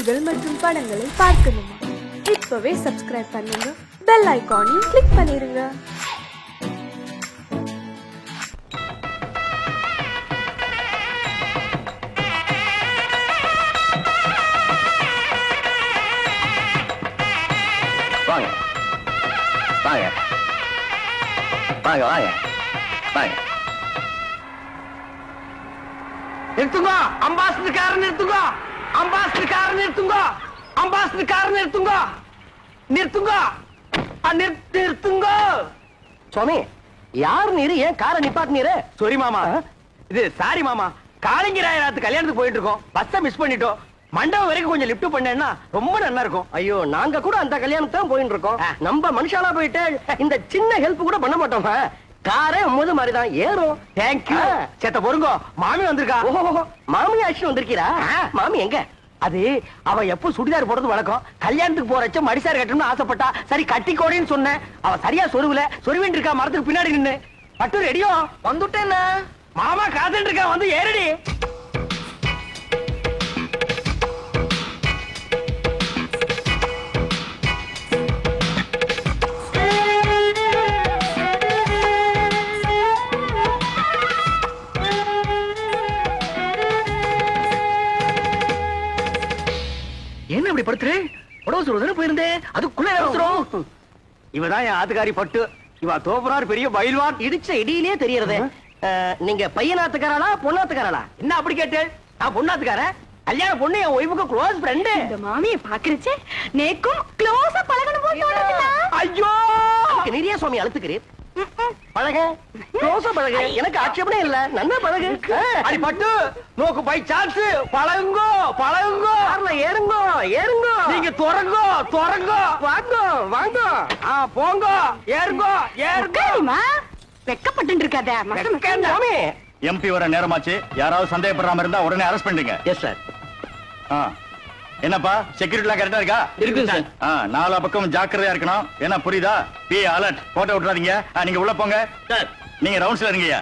செய்திகள் மற்றும் படங்களை பார்க்கணுமா? இப்பவே சப்ஸ்கிரைப் பண்ணுங்க, பெல் ஐகானையும் கிளிக் பண்ணிருங்க. வாங்க வாங்க வாங்க வாங்க வாங்க. நிறுத்துங்க, அம்பாசிடர் கார நிறுத்துங்க, அம்பாசிடர் கார நிறுத்துங்க, அம்பாசிடர் கார நிறுத்துங்க, நிறுத்துங்க, நிறுத்துங்க. சுவாமி, யார் நீரு? ஏன் காரை நிப்பாட்டினீரு? சாரி மாமா, இது சாரி மாமா, காளிங்கராயத்து கல்யாணத்துக்கு போயிட்டு இருக்கோம், பஸ்ஸை மிஸ் பண்ணிட்டோம். மண்டபம் வரைக்கும் கொஞ்சம் லிப்ட் பண்ணேன்னா ரொம்ப நல்லா இருக்கும். ஐயோ, நாங்க கூட அந்த கல்யாணத்தான் போயிட்டு இருக்கோம். நம்ம மனுஷாலா போயிட்டு இந்த சின்ன ஹெல்ப் கூட பண்ண மாட்டோம். காரே உம்மது மாதிரிதான் ஏறும். தேங்க்யூ. சேத்த பொறுங்க, மாமி வந்திருக்கா. ஓஹோ, மாமி ஆச்சு வந்திருக்கீரா? மாமி எங்க? அது அவ எப்போ சுடிதார் போடுறது வழக்கம். கல்யாணத்துக்கு போறச்ச மடிசார் கட்டணும்னு ஆசைப்பட்டா. சரி கட்டிக்கோடின்னு சொன்னேன். அவ சரியா சொருவுல சொருவின் இருக்கா மரத்துக்கு பின்னாடி நின்னு. பட்டு ரெடியோ? வந்துட்டேன். மாமா காத்துட்டு இருக்கா, வந்து ஏறடி. என்ன இப்படி படுத்துரு? உடவு சொல்றதுன்னு போயிருந்தேன், அதுக்குள்ள அவசரம். இவதான் என் ஆத்துக்காரி பட்டு. இவ தோப்புறார் பெரிய பயில்வான். இடிச்ச இடியிலே தெரியறது. நீங்க பையனாத்துக்காரா பொண்ணாத்துக்காரா? என்ன அப்படி கேட்டு? நான் பொண்ணாத்துக்கார. கல்யாண பொண்ணு என் ஒய்ஃபுக்கு க்ளோஸ் ஃப்ரெண்ட். இந்த மாமியை பாக்குறச்சே நேக்கும் க்ளோஸா பழகணும் போல தோணுதுல. ஐயோ, நிறைய சுவாமி அழுத்துக்கிறீர். பழக க்ளோஸா பழக, எனக்கு ஆட்சேபனே இல்ல. நன்னா பழகு. அடி பட்டு, நோக்கு பை சான்ஸ். பழகுங்கோ பழகுங்கோ. கார்ல ஏறுங்கோ ஏறுங்கோ. நீங்க தொடங்கோ தொடங்கோ. வாங்க வாங்க. போங்க, ஏறுங்கோ ஏறுங்கோ. வெக்கப்பட்டு இருக்காத. சுவாமி, எம்பி வர நேரமாச்சு. யாராவது சந்தேகப்படுறாம இருந்தா உடனே அரெஸ்ட் பண்ணுங்க. Yes sir. என்னப்பா, செக்யூரிட்டிலாம் கரெக்டா இருக்கா? இருக்கு சார். நாலா பக்கம் ஜாக்கிரதையா இருக்கணும். என்ன புரியுதா? Be alert. போட்டோ விட்டுறாதீங்க. நீங்க உள்ள போங்க சார். நீங்க ரவுண்ட்ஸ்ல இருங்கய்யா.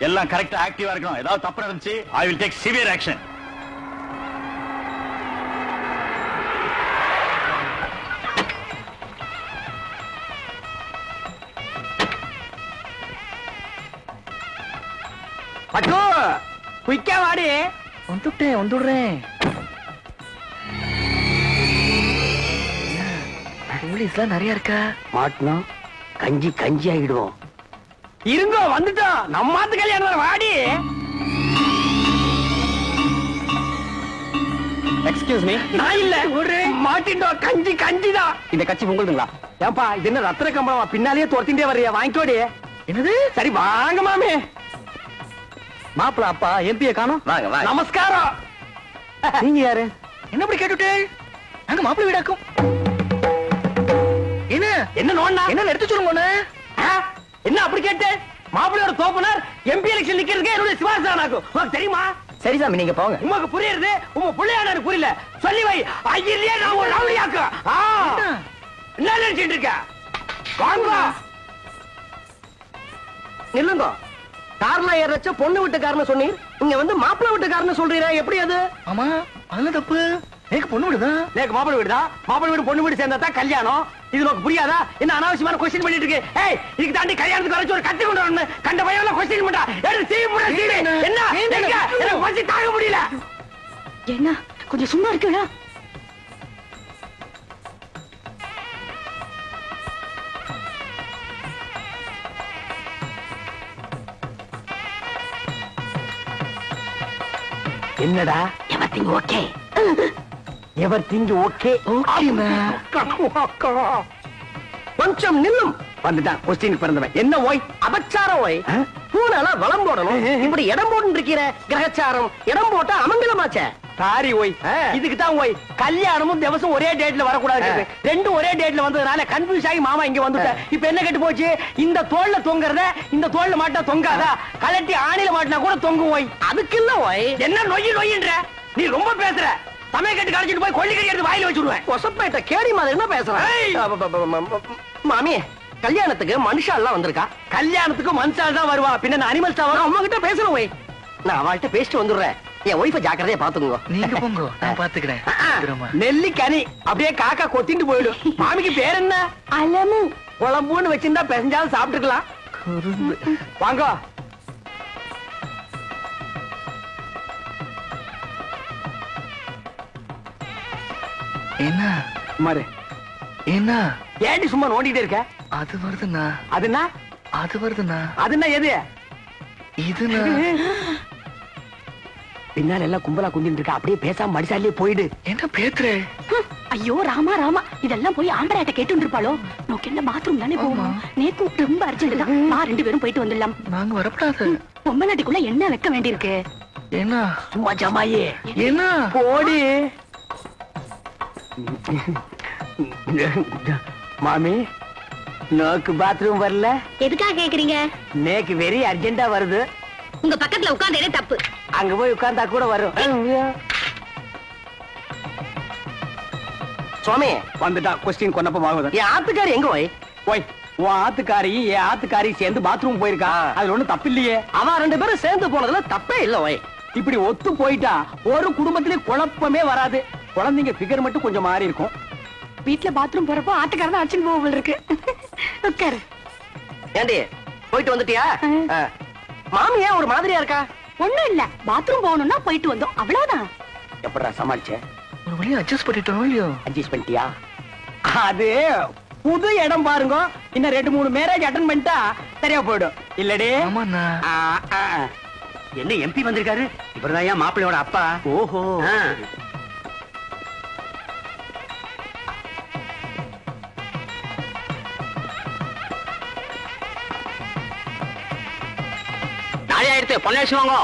எல்லாம் கரெக்டா ஆக்டிவா இருக்கணும். ஏதாவது தப்பு நடந்துச்சு, I will take severe action. பட்டு, குயிக்கா வாடி. வந்துட்டேன் வந்துடுறேன். போலீஸ்லாம் நிறைய இருக்கா? மாட்டணும், கஞ்சி கஞ்சி ஆகிடுவோம். இருங்கோ, வந்துட்டோம். நம்மாத்து கல்யாணம். வாடி. Excuse me. நான் இல்ல, ஒரு மாட்டிட்டோம். கஞ்சி கஞ்சிதான். இந்த கட்சி உங்களுதுங்களா? ஏன்பா, இது என்ன ரத்தின கம்பளமா? பின்னாலேயே துரத்திட்டே வர்றியா? வாங்கிக்கோடி. என்னது? சரி வாங்க மாமி. மாப்பிள அப்பா எம்பியை காணோம். வாங்க வாங்க. நமஸ்காரம். நீங்க யாரு? என்ன அப்படி கேட்டுட்டு? நாங்க மாப்பிள வீடாக்கும். என்ன என்ன நோண்ணா? என்ன எடுத்து சொல்லுங்க. என்ன அப்படி கேட்டு? மாப்பிள்ளையோட தோப்பனார் எம்பி எலெக்ஷன் நிக்கிறதுக்கு என்னுடைய சிவாசானாக்கும். உங்களுக்கு தெரியுமா? சரி சாமி, நீங்க போங்க. உங்களுக்கு புரியுது, உங்க பிள்ளையானு புரியல. சொல்லி வை. ஐயிலே நான் ஒரு ரவுடியாக்கு. என்ன நினைச்சிட்டு இருக்க? வாங்க. நில்லுங்க. கார்ல ஏறச்ச பொண்ணு வீட்டுக்காரன்னு சொன்னீர், இங்க வந்து மாப்பிள்ளை வீட்டுக்காரன்னு சொல்றீரா? எப்படி அது? ஆமா, அதெல்லாம் தப்பு. நேக்கு பொண்ணு வீடுதான். நேக்கு மாப்பிள்ளை வீடுதான். மாப்பிள்ளை வீடு பொண்ணு வீடு சேர்ந்தா தான் கல்யாணம். இது உனக்கு புரியாதா? என்ன அனாவசியமான கொஸ்டின் பண்ணிட்டு இருக்கு? ஏய், இதுக்கு தாண்டி கல்யாணத்துக்கு வரைச்சு ஒரு கட்டி கொண்டு வரணும். கண்ட பையன்ல கொஸ்டின் பண்றா. எடுத்து சீவி போட சீவி. என்ன எனக்கு பசி தாங்க முடியல. என்ன கொஞ்சம் சும்மா இருக்கா? என்னடா? Everything okay. Everything okay. கொஞ்சம் நில்லும். வந்துட்டான் கொஸ்டின் பிறந்தவன். என்ன ஓய்? அபச்சாரம் ஓய். பூனால வளம் போடணும். இப்படி இடம் போட்டு இருக்கிற கிரகச்சாரம். இடம் போட்டா அமங்கலமாச்சே. சாரி ஓய், இதுக்கு தான் ஓய். கல்யாணமும் திவசம் ஒரே டேட்ல வரக்கூடாது. ரெண்டும் ஒரே டேட்ல வந்ததுனால கன்ஃபியூஸ் ஆகி மாமா இங்க வந்துட்டேன். இப்ப என்ன கெட்டு போச்சு? இந்த தோல்ல தொங்குறத இந்த தோல்ல மாட்டா தொங்காதா? கலட்டி ஆணில மாட்டினா கூட தொங்கும் ஓய். அதுக்கு இல்ல ஓய். என்ன நொய்யி நொய்யின்ற? நீ ரொம்ப பேசுற. சமயக்கட்டு கழிச்சிட்டு போய் கொள்ளிக்கறி எடுத்து வாயில வச்சுடுவேன். கொசப்பேட்ட கேடி மாதிரி என்ன பேசுற? மாமி, கல்யாணத்துக்கு மனுஷால் எல்லாம் வந்திருக்கா? கல்யாணத்துக்கு மனுஷால் தான் வருவா. பின்ன அனிமல்ஸ் தான் வரும். உங்ககிட்ட பேசணும் ஓய். நான் அவள்கிட்ட பேசிட்டு வந்துடுறேன். என் ஒய்ஃபை ஜாக்கிரதையா பாத்துக்கோங்க. நீங்க போங்க, நான் பாத்துக்கிறேன். நெல்லிக்கனி அப்படியே காக்கா கொத்திட்டு போயிடும். மாமிக்கு பேர் என்ன? அலமு. குழம்புன்னு வச்சிருந்தா பெசஞ்சாலும் சாப்பிட்டுக்கலாம். வாங்க. என்ன மாரு என்ன ஏண்டி சும்மா நோண்டிட்டே இருக்க? அது வருதுண்ணா, அதுனா அது வருதுண்ணா, அதுனா எது? இதுண்ணா. பின்னால எல்லாம் கும்பலா குந்திட்டு இருக்க. அப்படியே பேசாம மடிசாலே போயிடு. என்ன பேத்துற? ஐயோ ராமா ராமா, இதெல்லாம் போய் ஆம்பராட்ட கேட்டு இருப்பாளோ? நோக்கு என்ன பாத்ரூம் தானே போவோம். நேத்து ரொம்ப அர்ஜென்ட் தான். நான் 2 பேரும் போயிட்டு வந்துடலாம். நாங்க வரப்படாது. பொம்மநாட்டிக்குள்ள என்ன வைக்க வேண்டியிருக்கு? என்ன சும்மா ஜமாயே என்ன போடி. மாமி நோக்கு பாத்ரூம் வரல. எதுக்காக கேக்குறீங்க? நேக்கு வெரி அர்ஜென்டா வருது. உங்க பக்கத்துல உட்கார்ந்தே தப்பு. அங்க போய் உட்கார்ந்தா கூட வரும். சுவாமி வந்துட்டா. கொஸ்டின் கொன்னப்ப ஆகுது. என் ஆத்துக்காரி எங்க போய்? போய் உன் ஆத்துக்காரி என் ஆத்துக்காரி சேர்ந்து பாத்ரூம் போயிருக்கா. அதுல ஒண்ணு தப்பு இல்லையே. அவன் 2 பேரும் சேர்ந்து போனதுல தப்பே இல்ல. ஓய் இப்படி ஒத்து போயிட்டா ஒரு குடும்பத்திலே குழப்பமே வராது. குழந்தைங்க பிகர் மட்டும் கொஞ்சம் மாறி இருக்கும். வீட்டுல பாத்ரூம் போறப்போ ஆட்டுக்காரதான் அடிச்சுட்டு போக இருக்கு. உட்காரு. ஏண்டி போயிட்டு வந்துட்டியா? மாமி ஏன் ஒரு மாதிரியா இருக்கா? ஒண்ணும் இல்ல, பாத்ரூம் போகணும்னா போயிட்டு வந்தோம், அவ்வளவுதான். எப்படா சமாளிச்ச? ஒரு வழியா அட்ஜஸ்ட் பண்ணிட்டோம் இல்லையோ? அட்ஜஸ்ட் பண்ணிட்டியா? அது புது இடம் பாருங்க. இன்னும் 2-3 மேரேஜ் அட்டெண்ட் பண்ணிட்டா சரியா போயிடும். இல்லடே? ஆமாண்ணா. என்ன எம்பி வந்திருக்காரு? இவர்தான் ஏன் மாப்பிள்ளையோட அப்பா. ஓஹோ. நாளை ஆயிடுத்து பொன்னாசி வாங்க.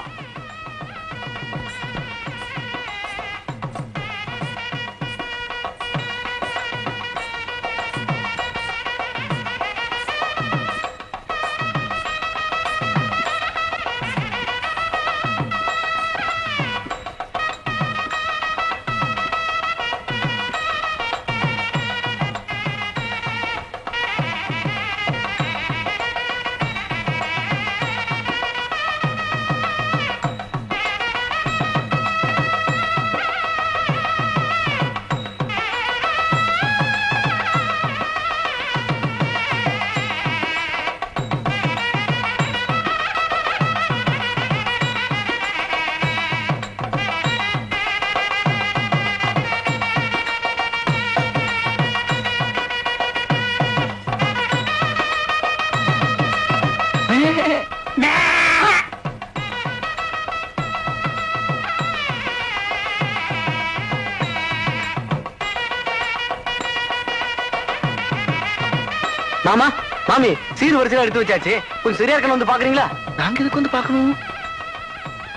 மாமா மாமி சீர் வரிசையில எடுத்து வச்சாச்சு. கொஞ்சம் சரியா இருக்கணும் வந்து பாக்குறீங்களா? நாங்க இதுக்கு வந்து பாக்கணும்.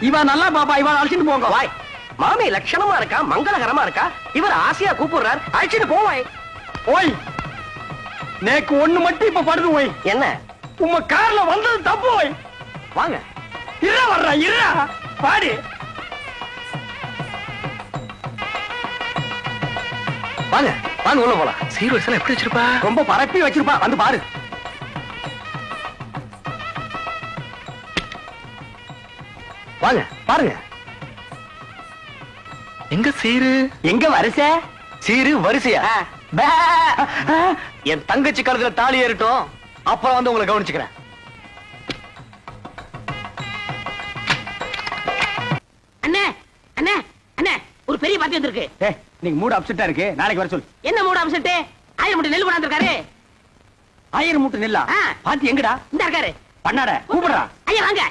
இவா நல்லா பாப்பா, இவா அழைச்சிட்டு போங்க. வாய் மாமி லட்சணமா இருக்கா, மங்களகரமா இருக்கா. இவர் ஆசையா கூப்பிடுறார், அழைச்சிட்டு போவாய். ஓய் நேக்கு ஒண்ணு மட்டும் இப்ப படுது. ஓய் என்ன உங்க கார்ல வந்தது தப்பு. ஓய் வாங்க. இருடா வர்றா, இருடா பாடி. வாங்க வாங்க உள்ள போலாம். சீர் வரிசையில எப்படி வச்சிருப்பா? ரொம்ப பரப்பி வச்சிருப்பா, வந்து பாரு. வாங்க பாருங்க. எங்க சீரு? எங்க வரிசை? சீரு வரிசையா? பே. என் தங்கச்சி கழுத்துல தாலி ஏறட்டும், அப்புறம் வந்து உங்களை கவனிச்சுக்கிறேன். அண்ணே அண்ணே அண்ணே ஒரு பெரிய பாத்தி வந்திருக்கு. நீங்க மூடு அப்செட்டா இருக்கு, நாளைக்கு வர சொல்லு. என்ன மூடு அப்செட்? 1000 மூட்டை நெல் கொண்டாந்து இருக்காரு. 1000 மூட்டை நெல்லா? பாத்தி எங்கடா? இந்த இருக்காரு. பண்ணாட கூப்பிடுறா. ஐயா வாங்க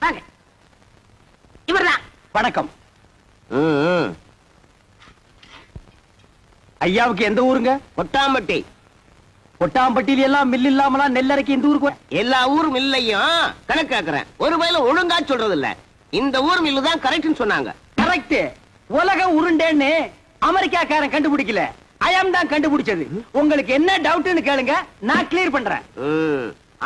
வாங்க. இவர்தான். வணக்கம். ஐயாவுக்கு எந்த ஊருங்க? கொட்டாம்பட்டி. கொட்டாம்பட்டியில எல்லாம் மில் இல்லாமலாம் நெல் அரைக்க இந்த ஊருக்கு எல்லா ஊரும் இல்லையும் கணக்காக்குறேன். ஒரு வயல ஒழுங்கா சொல்றது இல்ல. இந்த ஊர் மில்லு தான் கரெக்ட்னு சொன்னாங்க. கரெக்ட். உலகம் உருண்டேன்னு அமெரிக்காக்காரன் கண்டுபிடிக்கல, ஐயம் தான் கண்டுபிடிச்சது. உங்களுக்கு என்ன டவுட்னு கேளுங்க, நான் கிளியர் பண்றேன்.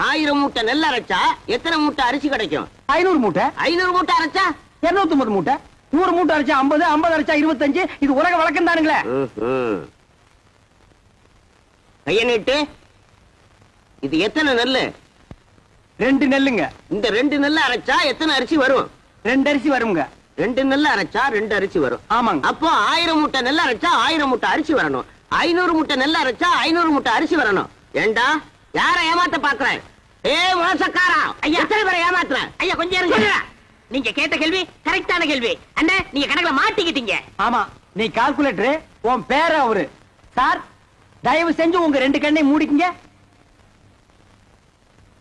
1000 மூட்டை நெல் அரைச்சா எத்தனை மூட்டை அரிசி கிடைக்கும்? 500 மூட்டை. 500 மூட்டை அரைச்சா 250 மூட்டை. 100 மூட்டை அரைச்சா 50, 50 அரைச்சா 25. இது உலக வழக்கம் தானுங்களே. கைய நீட்டு. இது எத்தனை நெல்லு? 2 நெல்லுங்க. இந்த 2 நெல்ல அரைச்சா எத்தனை அரிசி வரும்? 2 அரிசி வருங்க. 2 நெல் அரைச்சா 2 அரிசி வரும். ஆமாங்க. அப்போ 1000 மூட்டை நெல் அரைச்சா 1000 மூட்டை அரிசி வரணும். 500 மூட்டை நெல் அரைச்சா 500 மூட்டை அரிசி வரணும். ஏண்டா யார ஏமாத்த பாக்குறேன்? மோசக்காரா, எத்தனை பேரை ஏமாத்துறேன்? ஐயா கொஞ்சம் இருங்க. நீங்க கேட்ட கேள்வி கரெக்டான கேள்வி. அண்ணா நீங்க கணக்குல மாட்டிக்கிட்டீங்க. ஆமா, நீ கால்குலேட்டர், உன் பேர அவரு. சார் தயவு செஞ்சு உங்க 2 கண்ணை மூடிக்கங்க.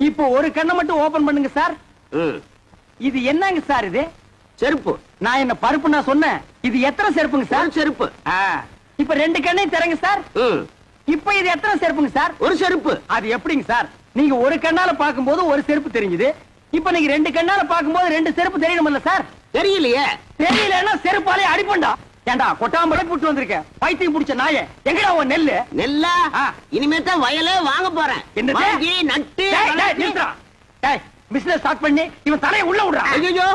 இப்போ ஒரு கண்ணை மட்டும் ஓபன் பண்ணுங்க சார். இது என்னங்க சார்? இது செருப்பு. நான் என்ன பருப்பு நான் சொன்னேன்? இது எத்தனை செருப்புங்க சார்? செருப்பு. இப்ப 2 கண்ணையும் தரங்க சார். இப்ப இது எத்தனை செருப்புங்க சார்? ஒரு செருப்பு. அது எப்படிங்க சார்? நீங்க ஒரு கண்ணால பாக்கும்போது ஒரு செருப்பு தெரிஞ்சது. இப்ப நீங்க 2 கண்ணால பாக்கும்போது 2 செருப்பு தெரியணும்ல சார்? தெரியலையே. தெரியலன்னா செருப்பாலே அடிப்பண்டா. ஏண்டா கொட்டாம்பளை புட்டு வந்திருக்க பைத்தியம் புடிச்ச நாயே, எங்கடா உன் நெல்லு? நெல்லா? இனிமேதான் வயலே வாங்க போறேன். என்னது? நட்டு பிசினஸ் ஸ்டார்ட் பண்ணி இவன் தலையை உள்ள விடுறான். ஐயோ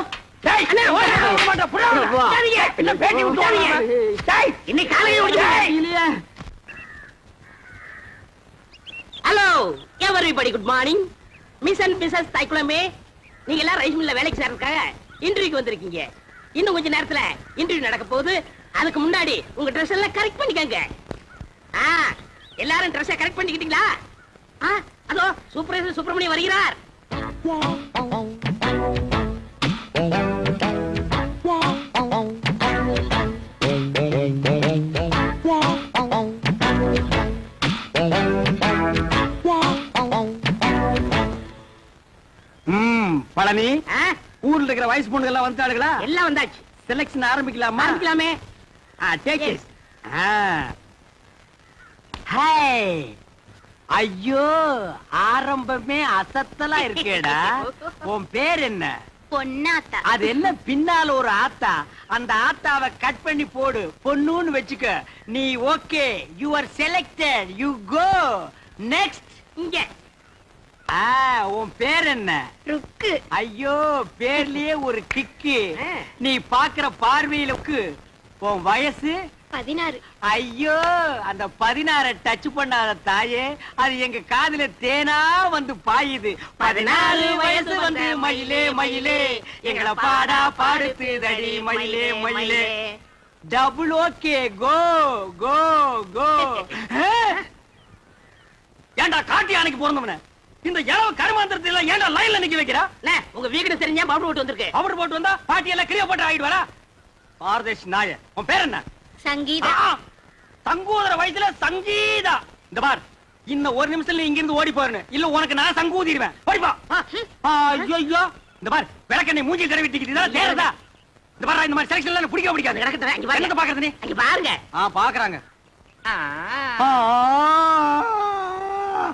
hello everybody good morning. Miss and missus தைக்குளமே, நீங்க எல்லாம் ரைஸ் மில்ல வேலைக்கு சேர்றதுக்காக இன்டர்வியூக்கு வந்திருக்கீங்க. இன்னும் கொஞ்ச நேரத்துல இன்டர்வியூ நடக்க போகுது. அதுக்கு முன்னாடி உங்க ட்ரெஸ் எல்லாம் கரெக்ட் பண்ணிக்கங்க. எல்லாரும் ட்ரெஸ் கரெக்ட் பண்ணிக்கிட்டீங்களா? அதோ சூப்பர்வைசர் சுப்பிரமணியம் வருகிறார். பழனி, ஊர்ல இருக்கிற வயசு பொண்ணுங்க எல்லாம் வந்துட்டாளுங்களா? எல்லாம் வந்தாச்சு. செலக்ஷன் ஆரம்பிக்கலாமா? ஆரம்பிக்கலாமே. Take it. ஹாய். ஐயோ, ஆரம்பமே அசத்தலா இருக்கேடா. உன் பேர் என்ன? பொன்னாத்தா. அது என்ன பின்னால ஒரு ஆத்தா? அந்த ஆத்தாவை கட் பண்ணி போடு, பொண்ணுன்னு வெச்சுக்க. நீ okay, you are selected, you go next. இங்க உன் பேர் என்ன? ருக்கு. ஐயோ, பேர்லயே ஒரு கிக்கு. நீ பாக்குற பார்வையிலுக்கு. உன் வயசு 16. ஐயோ, அந்த 16 டச் பண்ணாத தாயே, அது எங்க காதுல தேனா வந்து பாயுது. 14 வயசு வந்து மயிலே மயிலே எங்களை பாடா பாடுத்து தடி மயிலே மயிலே. டபுள் ஓகே, கோ கோ கோ. ஏண்டா காட்டி அன்னைக்கு பிறந்தவன இந்த இளவ கருமாந்திரத்தை எல்லாம் ஏண்டா லைன்ல நிக்க வைக்கிறா? உங்க வீடு தெரிஞ்சா பவுடர் போட்டு வந்திருக்கு. பவுடர் போட்டு வந்தா பாட்டி எல்லாம் கிளிய போட்டு ஆயிடு வரா. பாரதேஷ் நாய, உன் பேர் என்ன? சங்கீதா. சங்கூதர வயசுல சங்கீதா. இந்த பார், இன்னும் ஒரு நிமிஷத்துல இங்க இருந்து ஓடி போறேன், இல்ல உனக்கு நான் சங்கூதிடுவேன். ஓடிப்பா. ஐயோ, இந்த பார் விளக்கெண்ணை மூஞ்சி தடவிட்டிக்கிட்டு தேறதா? இந்த பாரு, இந்த மாதிரி செலக்ஷன் எல்லாம் பிடிக்க பிடிக்காது. என்னத்த பாக்குறது நீ? அங்க பாருங்க. பாக்குறாங்க.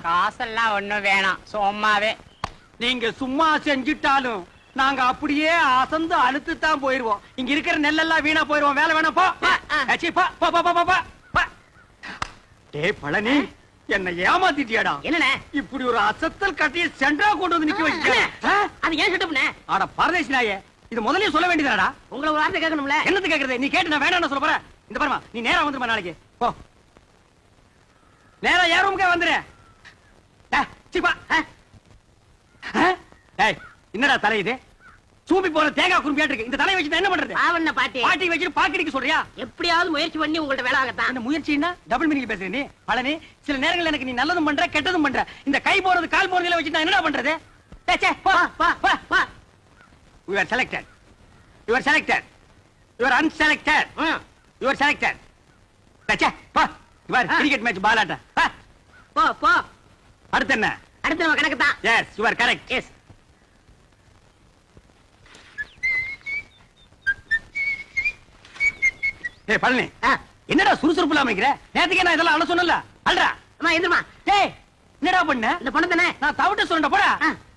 காசெல்லாம் ஒண்ணும் வேணாம், சும்மாவே. நீங்க சும்மா செஞ்சிட்டாலும் நாங்க அப்படியே அசந்து அழுத்து தான் போயிருவோம். இங்க இருக்கிற நெல்லெல்லாம் வீணா போயிருவோம். வேலை வேணாம் போ. டேய் பழனி, என்ன ஏமாத்திட்டியாடா? என்னண்ணே இப்படி ஒரு அசத்தல் கட்டிய சென்டரா கொண்டு வந்து நிக்க வைக்க. அது ஏன் செட்டப்னே? ஆட பரதேசி நாயே, இது முதல்லயே சொல்ல வேண்டியதாடா. உங்களை ஒரு வார்த்தை கேட்கணும்ல. என்னது கேக்குறது? நீ கேட்டு நான் வேணாம்னு சொல்ல போறேன். இந்த பாருமா, நீ நேரா வந்துருமா நாளைக்கு. போ, நேரா ஏன் ரூமுக்கே வந்துரு. என்னடா தலை இது? சூப்பி போற தேங்காய் குறும்பியாட்டு இருக்கு. இந்த தலையை வச்சு என்ன பண்றது? ஆவண்ண பாட்டி பாட்டி வச்சு பாக்கடிக்க சொல்றியா? எப்படியாவது முயற்சி பண்ணி உங்கள்ட்ட வேலை ஆகத்தான். என்ன முயற்சின்னா டபுள் மீனிங் பேசுற நீ? பழனி, சில நேரங்கள்ல எனக்கு நீ நல்லதும் பண்ற கெட்டதும் பண்ற. இந்த கை போறது கால் போறதுல வச்சு நான் என்னடா பண்றது? You are selected. You are selected. You are unselected. You are selected. பா, you are cricket match பாலாட்ட. போ போ. அடுத்து என்ன? அடுத்து நம்ம கணக்கு தான். Yes, you are correct. Yes. ஏய் பழனி, என்னடா சுறுசுறுப்பு இல்லாம இருக்கிற? நேத்துக்கே நான் இதெல்லாம் அழ சொன்னல. அல்றா. அம்மா எந்திரமா. டேய், என்னடா பண்ண? இந்த பொண்ணு தானே நான் தவிட்ட சொல்றேன் போடா.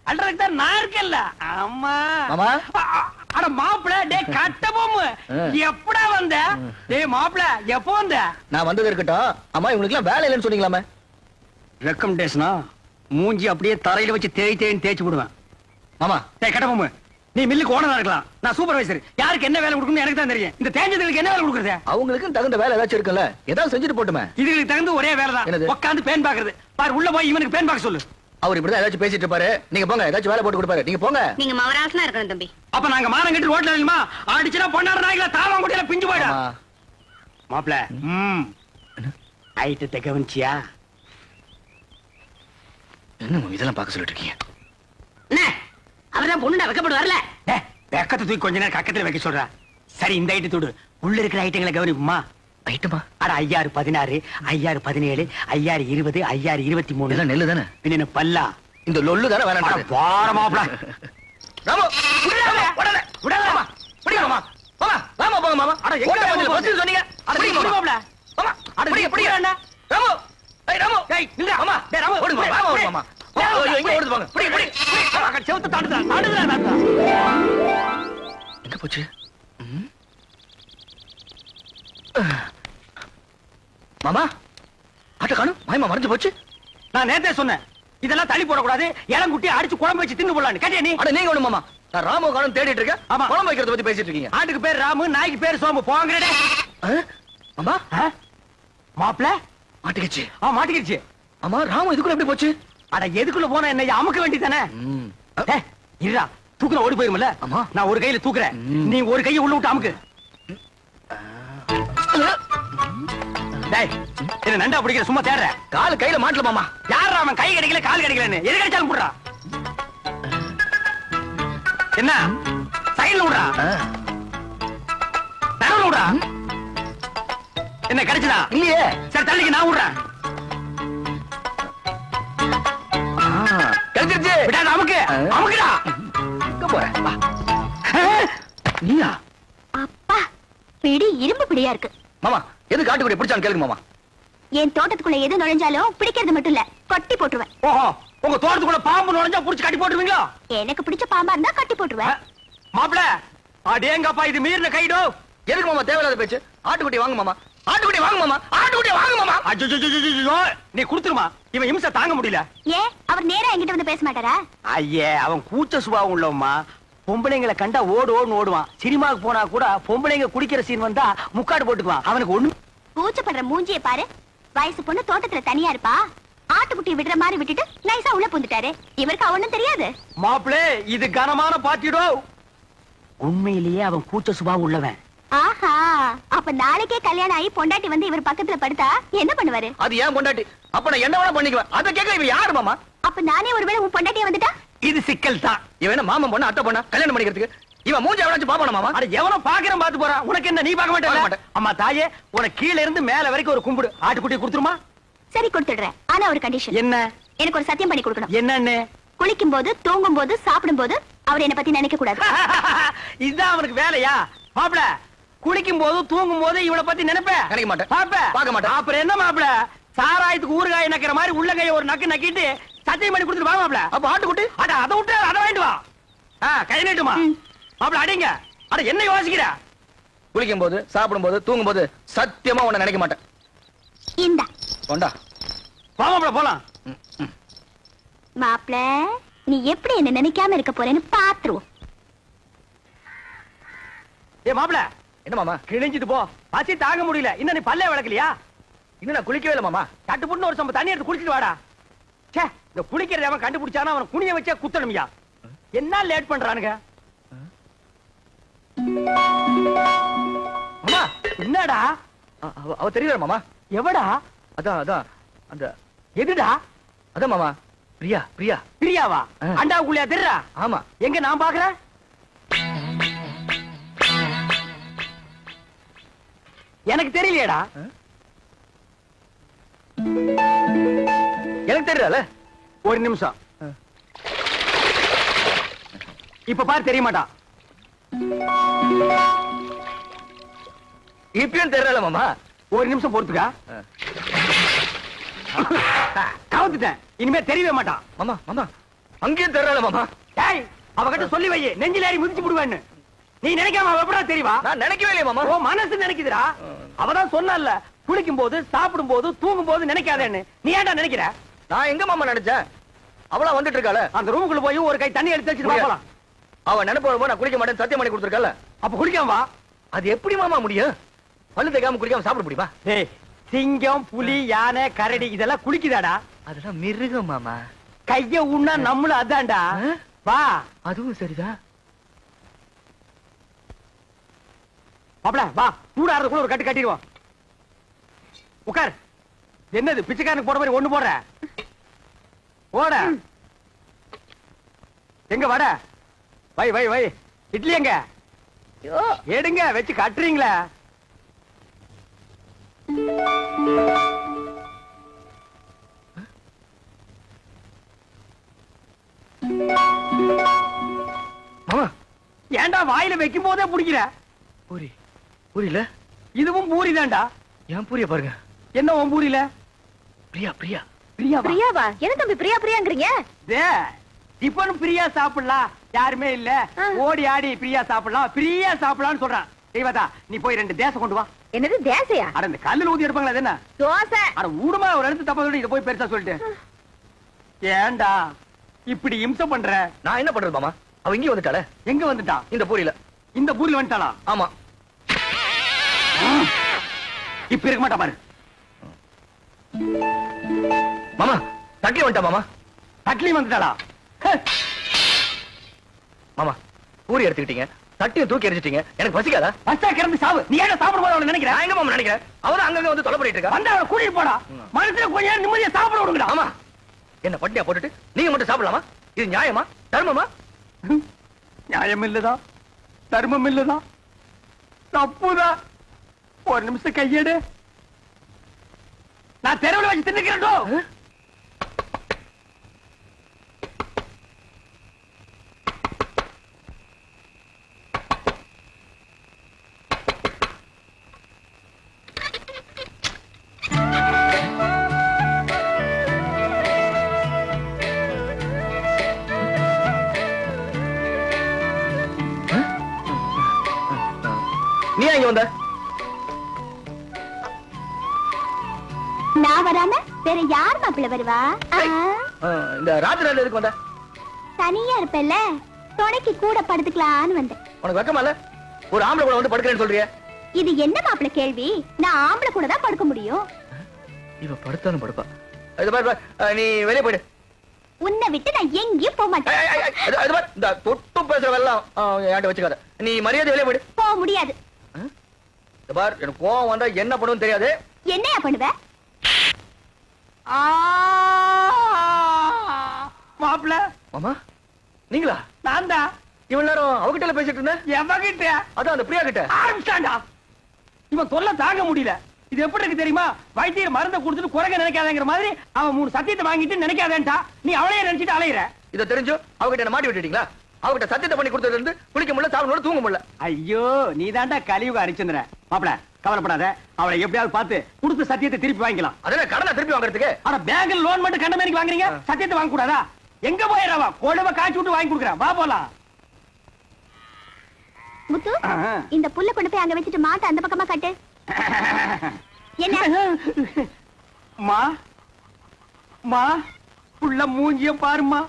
அல்றதுக்கு தான் நான் இருக்கேன்ல. அம்மா. மாமா. அட மாப்ள, டேய் கட்ட பொம்மு. எப்படா வந்த? டேய் மாப்ள, எப்போ வந்த? நான் வந்தது இருக்கட்டும். அம்மா இவங்களுக்கு எல்லாம் வேலை இல்லைன்னு சொன்னீங்களாமே. ரெக்கமெண்டேஷனா? மூஞ்சி அப்படியே தரையில வச்சு தேய்ன்னு தேய்ச்சு விடுவேன். மாமா. டேய் கட்ட பொம்மு, நீ மில்லுக்கு ஓனரா இருக்கலாம், நான் சூப்பர்வைசர். யாருக்கு என்ன வேலை கொடுக்கணும் எனக்கு தான் தெரியும். இந்த தேஞ்சதுக்கு என்ன வேலை கொடுக்கறது? அவங்களுக்கு தகுந்த வேலை ஏதாச்சும் இருக்குல்ல, ஏதாவது செஞ்சுட்டு போட்டுமே. இதுக்கு தகுந்த ஒரே வேலை என்னது? தான், உட்காந்து பேன் பாக்குறது. பாரு, உள்ள போய் இவனுக்கு பேன் பாக்க சொல்லு. அவர் இப்படிதான் ஏதாச்சும் பேசிட்டு இருப்பாரு. நீங்க போங்க, ஏதாச்சும் வேலை போட்டு கொடுப்பாரு. நீங்க போங்க. நீங்க மவராசனா இருக்கணும் தம்பி. அப்ப நாங்க மானம் கட்டி ரோட்ல நில்லுமா? அடிச்சுனா பொண்ணாட நாய்கள தாவாங்குடியில பிஞ்சு போயிடும். மாப்ள ஐட்டத்தை கவனிச்சியா? என்ன இதெல்லாம் பார்க்க சொல்லிட்டு இருக்கீங்க? என்ன அவர்தான் பொண்ணு வெக்கப்பட்டு வரல. வெக்கத்தை தூக்கி கொஞ்ச நேரம் கக்கத்துல வைக்க சொல்ற. சரி இந்த ஐட்டு தூடு. உள்ள இருக்கிற ஐட்டங்களை கவனிப்புமா? ஐட்டமா? அட 5016 5017 5020 5023 இதெல்லாம் நெல்லு தானே? பின்ன பல்லா இந்த லொல்லு தானே வேணாம். போற மாப்ள. ராமு உடனே உடனே மாமா பிடிங்க மாமா. மாமா ராமா போங்க மாமா. அட எங்க வந்து பஸ் சொன்னீங்க? அட பிடிங்க மாப்ள. மாமா அட பிடிங்க அண்ணா. ராமு ஏய் ராமு ஏய் நில்ல மாமா. டேய் ராமு ஓடுங்க மாமா. ஓடுங்க மாமா. ஐயோ எங்க ஓடுது பாருங்க. பிடிங்க மாமா. செவுத்து தாண்டுடா. எங்க போச்சு? மாமா ஆட்ட காணும். மாயமா மறைஞ்சு போச்சு. நான் நேத்தே சொன்னேன் இதெல்லாம் தள்ளி போடக்கூடாது. இளங்குட்டி அடிச்சு குழம்பு வச்சு தின்னு போடலான்னு. கேட்டியா நீ? அட நீங்க ஒண்ணு மாமா. நான் ராமு காணும் தேடிட்டு இருக்கேன். ஆமா. குழம்பு வைக்கிறத பத்தி பேசிட்டு இருக்கீங்க. ஆட்டுக்கு பேர் ராமு, நாய்க்கு பேர் சோம்பு. போங்கடே. மாமா மாப்ள மாட்டிக்கிச்சு. மாட்டிக்கிச்சு. ஆமா ராமு இதுக்குள்ள எப்படி போச்சு? அட எதுக்குள்ள போனா என்ன அமுக்க வேண்டியதானே? இருடா தூக்குற ஓடி போயிருமல்ல. ஆமா. நான் ஒரு கையில தூக்குறேன். நீ ஒரு கையை உள்ள விட்டு அமுக்கு. டேய் என்ன நண்டா பிடிக்கிற சும்மா தேடுற? கால் கையில மாட்டல மாமா. யாரா அவன் கை கிடைக்கல கால் கிடைக்கலன்னு எது கிடைச்சாலும் போடுறா. என்ன சைடுல விடுறா, நடுவுல விடுறா. என்ன கிடைச்சதா? இல்லையே. சரி தள்ளிக்கு நான் விடுறேன். கிடைச்சிருச்சு. விடாத அமுக்கு. அமுக்குடா. எங்க போற? நீயா? அப்பா பிடி இரும்பு பிடியா இருக்கு. மாமா எது காட்டுக்குடி பிடிச்சான்னு கேளுங்க மாமா. என் தோட்டத்துக்குள்ள எது நுழைஞ்சாலும் பிடிக்கிறது மட்டும் இல்ல, கொட்டி போட்டுருவேன். ஓஹோ உங்க தோட்டத்துக்குள்ள பாம்பு நுழைஞ்சா புடிச்சு கட்டி போட்டுருவீங்களா? எனக்கு பிடிச்ச பாம்பா இருந்தா கட்டி போட்டுருவேன். மாப்பிள அடேங்கப்பா இது மீறின கைடோ. எதுக்கு மாமா தேவையில்லாத பேச்சு? ஆட்டுக்குட்டி வாங்க மாமா. ஆட்டுக்குட்டி வாங்க மாமா. ஆட்டுக்குட்டி வாங்க மாமா. அஜ்ஜோ நீ குடுத்துருமா. இவன் இம்சை தாங்க முடியல. ஏன் அவர் நேரா என்கிட்ட வந்து பேச மாட்டாரா? ஐயே அவன் கூச்ச சுபாவம் உள்ளவம்மா. பொம்பளைங்களை கண்டா ஓடுன்னு ஓடுவான். சினிமாவுக்கு போனா கூட பொம்பளைங்க குடிக்கிற சீன் வந்தா முக்காடு போட்டுக்குவான். அவனுக்கு ஒண்ணு கூச்சப்படுற மூஞ்சியை பாரு. வயசு பொண்ணு தோட்டத்துல தனியா இருப்பா. ஆட்டுக்குட்டி விடுற மாதிரி விட்டுட்டு நைசா உள்ள புந்துட்டாரு. இவருக்கு அவனும் தெரியாது. மாப்பிளே இது கனமான பாட்டிடோ. உண்மையிலேயே அவன் கூச்ச சுபாவம் உள்ளவன். ஆஹா அப்ப நாளைக்கே கல்யாணம் ஆகி பொண்டாட்டி வந்து இவர் பக்கத்துல படுத்தா என்ன பண்ணுவாரு? அது ஏன் பொண்டாட்டி. அப்ப நான் என்ன வேணா பண்ணிக்குவேன். அத கேட்க இவன் யாரு மாமா? அப்ப நானே ஒருவேளை உன் பொண்டாட்டியா வந்துட்டா? இது சிக்கல் தான். இவன் என்ன மாமன் பொண்ணு அத்தை பொண்ணா கல்யாணம் பண்ணிக்கிறதுக்கு? இவன் மூஞ்சி எவனாச்சும் பாப்பானா மாமா? அட எவனோ பாக்குறேன் பாத்து போறான். உனக்கு என்ன நீ பார்க்க மாட்டே? அம்மா தாயே உனக்கு கீழ இருந்து மேல வரைக்கும் ஒரு கும்பிடு. ஆட்டுக்குட்டி கொடுத்துருமா? சரி கொடுத்துடுறேன். ஆனா ஒரு கண்டிஷன். என்ன? எனக்கு ஒரு சத்தியம் பண்ணி கொடுக்கணும். என்னன்னு? குளிக்கும் போது தூங்கும் போது சாப்பிடும் போது அவர் என்ன பத்தி நினைக்க கூடாது. இதுதான் அவனுக்கு வேலையா? மாப்பிள குளிக்கும் போது தூங்கும் போது இவளை பத்தி நினைப்பேன். நினைக்க மாட்டேன். பார்க்க மாட்டேன். அப்புறம் என்ன மாப்பிள சாராயத்துக்கு ஊறுகாய் நக்கிற மாதிரி உள்ள கைய ஒரு நக்கு நக்கிட்டு சத்தியம் பண்ணி கொடுத்துட்டு வா மாப்பிள. அப்ப ஆட்டுக்குட்டி அட அதை விட்டு அதை வாங்கிட்டு வா. கை நீட்டுமா மாப்பிள. அடிங்க. அட என்ன யோசிக்கிற? குளிக்கும் போது சாப்பிடும் போது தூங்கும் போது சத்தியமா உன்னை நினைக்க மாட்டேன். இந்தா கொண்டா. வா மாப்பிள போலாம். மாப்ள நீ எப்படி என்ன நினைக்காம இருக்க போறேன்னு பாத்துருவோம். ஏ மாப்பிள என்ன மாமா? கிழிஞ்சிட்டு போ. பசி தாங்க முடியல. இன்னும் நீ பல்லே விளக்கலையா? இன்னும் நான் குளிக்கவே இல்லை மாமா. தட்டு புட்டு ஒரு சம்ப தண்ணி எடுத்து குளிச்சிட்டு வாடா. சே இந்த குளிக்கிறத அவன் கண்டுபிடிச்சானா அவன் குனிய வச்சே குத்தணும்யா. என்ன லேட் பண்றானுங்க? மாமா என்னடா? அவ தெரியல மாமா. எவடா? அதான் அதான் அந்த எதுடா? அதான் மாமா பிரியா. பிரியா பிரியாவா? அண்டாவுக்குள்ளயா தெரியறா? ஆமா. எங்க நான் பாக்குறேன்? எனக்கு தெரியலையேடா. எனக்கு தெரியல. ஒரு நிமிஷம். இப்ப பாரு தெரிய மாட்டான். இப்பயும் தெரியல மாமா. ஒரு நிமிஷம் பொறுத்துக்கா. கவுத்துட்டேன். இனிமே தெரியவே மாட்டான். மாமா மாமா அங்கேயும் தெரியல மாமா. டேய் அவகிட்ட சொல்லி வை. நெஞ்சில ஏறி மிதிச்சு விடுவேன்னு. நீ நினைக்காம அவ எப்படா தெரியவா? நான் நினைக்கவே இல்லையே மாமா. ஓ மனசு நினைக்குதுடா. அவதான் சொன்னல்ல குளிக்கும் போது சாப்பிடும் போது தூங்கும் போது நினைக்காதேன்னு. நீ ஏன்டா நினைக்கிற? நான் எங்க மாமா நினைச்சேன்? அவளா வந்துட்டு இருக்காள. அந்த ரூமுக்குள்ள போய் ஒரு கை தண்ணி எடுத்து வச்சுட்டு போலாம். அவ நினைப்பு வரும்போது நான் குளிக்க மாட்டேன் சத்தியம் பண்ணி கொடுத்துருக்கல. அப்ப குளிக்காம வா. அது எப்படி மாமா முடியும்? பல்லு தேய்க்காம குளிக்காம சாப்பிட முடியுமா? டேய் சிங்கம் புலி யானை கரடி இதெல்லாம் குளிக்குதாடா? அதெல்லாம் மிருகம் மாமா. கைய உண்ணா நம்மளும் அதான்டா. வா. அதுவும் சரிதான். மாப்ள வா, சூடாறதுக்குள்ள ஒரு கட்டு கட்டிடுவோம். உட்கார். என்னது பிச்சைக்காரனுக்கு போற மாதிரி ஒண்ணு போடுற? ஓட. எங்க வட? வை வை வை. இட்லி எங்க? எடுங்க வச்சு கட்டுறீங்களா? மாமா ஏன்டா வாயில வைக்கும் போதே பிடிக்கிற? பூரி பூரியில இதுவும் பூரி தான்டா. ஏன் பூரிய பாருங்க. என்ன உன் பூரியில? பிரியா பிரியா பிரியாவா? பிரியாவா? என்ன தம்பி பிரியா பிரியாங்கறீங்க? டிபன் பிரியா சாப்பிடலாம், யாருமே இல்ல ஓடி ஆடி பிரியா சாப்பிடலாம், பிரியா சாப்பிடலாம்னு சொல்றான். தெய்வதா நீ போய் 2 தேசை கொண்டு வா. என்னது தேசையா? அட இந்த கல்லுல ஊதி எடுப்பாங்களா? என்ன தோசை? அட ஊடுமா ஒரு இடத்து தப்பா சொல்லி இத போய் பெருசா சொல்லிட்டு. ஏன்டா இப்படி இம்சை பண்ற? நான் என்ன பண்றது மாமா? அவ இங்க வந்துட்டாளே. எங்க வந்துட்டா? இந்த பூரியில. இந்த பூரியில வந்துட்டாளா? ஆமா. இப்ப இருக்க மாட்டா பாரு. மாமா தட்லி வந்துட்டா மாமா. தட்லி வந்துட்டாளா? மாமா பூரி எடுத்துக்கிட்டீங்க, தட்டியை தூக்கி எரிஞ்சிட்டீங்க. எனக்கு பசிக்காதா? பஸ்டா கிளம்பி சாவு. நீ ஏன் சாப்பிட போற அவளை நினைக்கிற? நான் எங்க மாமா நினைக்கிறேன்? அவதான் அங்கங்க வந்து தொலை பண்ணிட்டு இருக்கா. வந்தா அவளை கூட்டிட்டு போடா. மனசுல கொஞ்ச நேரம் நிம்மதியா சாப்பிட விடுங்கடா. ஆமா. என்ன பட்டியா போட்டுட்டு நீங்க மட்டும் சாப்பிடலாமா? இது நியாயமா தர்மமா? நியாயம் இல்லதா, தர்மம் இல்லதா, தப்புதான். ஒரு நிமிஷம் கையெடு. நான் தெருவில் வச்சு தின்னுக்கிறேன். நீ இங்க வந்த? நான் வராம வேற யார் மாப்பிள்ள வருவா? இந்த ராத்திரி எதுக்கு வந்த? தனியா இருப்பேல்ல, துணைக்கு கூட படுத்துக்கலான்னு வந்தேன். உனக்கு வெக்கமா இல்ல? ஒரு ஆம்பளை கூட வந்து படுக்கிறேன்னு சொல்றியே. இது என்ன மாப்பிள்ள கேள்வி? நான் ஆம்பளை கூட தான் படுக்க முடியும். இவ படுத்தாலும் படுப்பா. இது பாரு, நீ வெளியே போயிடு. உன்னை விட்டு நான் எங்கேயும் போக மாட்டேன். இந்த தொட்டு பேசுறவெல்லாம் என்கிட்ட வச்சுக்காத. நீ மரியாதை வெளியே போயிடு. போக முடியாது. பார், எனக்கு கோவம் வந்தா என்ன பண்ணுன்னு தெரியாது. என்னையா பண்ணுவ? மாப்பிள்ள. மாமா நீங்களா? நான் தான். இவன் நேரம் அவகிட்ட பேசிட்டு இருந்தேன். எவகிட்ட? அதான் அந்த பிரியா கிட்ட. ஆரம்பிச்சாண்டா. இவன் தொல்லை தாங்க முடியல. இது எப்படி இருக்கு தெரியுமா? வைத்தியர் மருந்தை கொடுத்துட்டு குறைக்க நினைக்காதங்கிற மாதிரி அவன் 3 சத்தியத்தை வாங்கிட்டு நினைக்காதேன்டா. நீ அவளையே நினைச்சிட்டு அலையிற. இதை தெரிஞ்சு அவகிட்ட என்ன மாட்டி விட்டுட்டீங்களா? அவகிட்ட சத்தியத்தை பண்ணி கொடுத்ததுல இருந்து குளிக்க முடியல, சாப்பிட முடியல, தூங்க முடியல. ஐயோ நீ தாண்டா கலியுக ஹரிச்சந்திரன். மாப்பிள கவலைப்படாத, அவளை எப்படியாவது பார்த்து கொடுத்த சத்தியத்தை திருப்பி வாங்கிக்கலாம். அதே கடனை திருப்பி வாங்குறதுக்கு? ஆனா பேங்க்ல லோன் மட்டும் கண்ட மாதிரி வாங்குறீங்க, சத்தியத்தை வாங்க கூடாதா? எங்க போயிடவா? கொழுவ காய்ச்சி விட்டு வாங்கி கொடுக்குறேன். வா போலாம். முத்து, இந்த புல்ல கொண்டு போய் அங்க வச்சுட்டு மாட்ட அந்த பக்கமா கட்டு. என்ன மா மா புள்ள மூஞ்சிய பாருமா.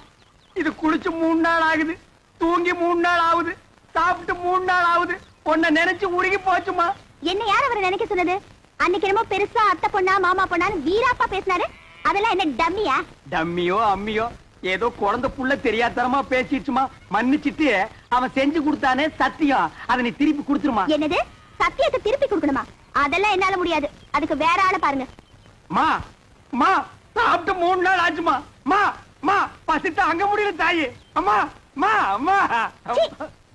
இது குளிச்சு 3 நாள் ஆகுது, தூங்கி 3 நாள் ஆகுது, சாப்பிட்டு 3 நாள் ஆகுது. உன்னை நினைச்சு உருகி போச்சுமா. என்ன யார் அவரை நினைக்க சொன்னது? அன்னைக்கு என்னமோ பெருசா அத்தை பொண்ணா மாமா பொண்ணான்னு வீராப்பா பேசினாரு. அதெல்லாம் என்ன டம்மியா? டம்மியோ அம்மியோ ஏதோ குழந்தை புள்ள தெரியாதனமா பேசிடுச்சுமா. மன்னிச்சிட்டு அவன் செஞ்சு கொடுத்தானே சத்தியம், அதை நீ திருப்பி கொடுத்துருமா. என்னது? சத்தியத்தை திருப்பி கொடுக்கணுமா? அதெல்லாம் என்னால முடியாது. அதுக்கு வேற ஆளை பாருங்க. மா மா சாப்பிட்டு 3 நாள் ஆச்சுமா. மா மா பசிட்டு அங்க முடியல தாயி. அம்மா மா அம்மா.